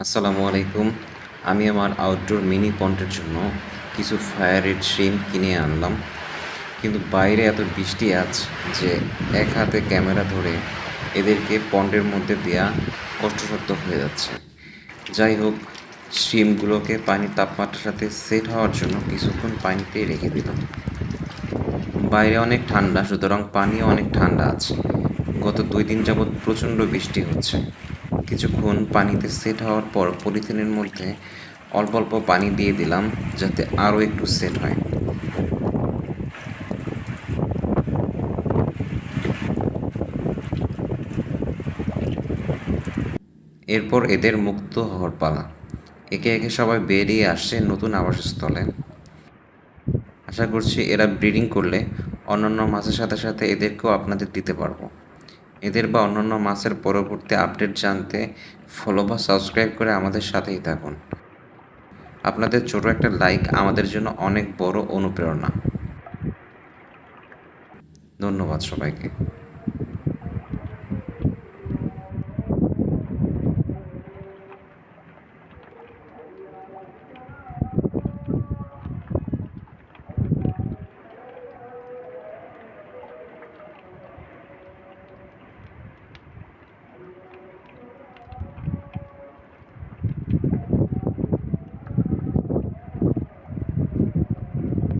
আসসালামু আলাইকুম। আমি আমার আউটডোর মিনি পন্ডের জন্য কিছু ফায়ার রেড শ্রিম্প কিনে আনলাম, কিন্তু বাইরে এত বৃষ্টি আজ যে এক হাতে ক্যামেরা ধরে এদেরকে পন্ডের মধ্যে দেওয়া কষ্টসাধ্য হয়ে যাচ্ছে। যাই হোক, শ্রিম্পগুলোকে পানির তাপমাত্রার সাথে সেট হওয়ার জন্য কিছুক্ষণ পানিতেই রেখে দিলাম। বাইরে অনেক ঠান্ডা, সুতরাং পানিও অনেক ঠান্ডা আছে। গত 2 দিন যাবৎ প্রচণ্ড বৃষ্টি হচ্ছে। কিছুক্ষণ পানিতে সেট হওয়ার পর পলিথিনের মধ্যে অল্প অল্প পানি দিয়ে দিলাম, যাতে আরও একটু সেট হয়। এরপর এদের মুক্ত হওয়ার পালা। একে একে সবাই বেরিয়ে আসছে নতুন আবাসস্থলে। আশা করছি এরা ব্রিডিং করলে অন্যান্য মাছের সাথে সাথে এদেরকেও আপনাদের দিতে পারবো। এদের বা অন্যান্য মাছের পরবর্তী আপডেট জানতে ফলো বা সাবস্ক্রাইব করে আমাদের সাথেই থাকুন। আপনাদের ছোট একটা লাইক আমাদের জন্য অনেক বড় অনুপ্রেরণা। ধন্যবাদ সবাইকে।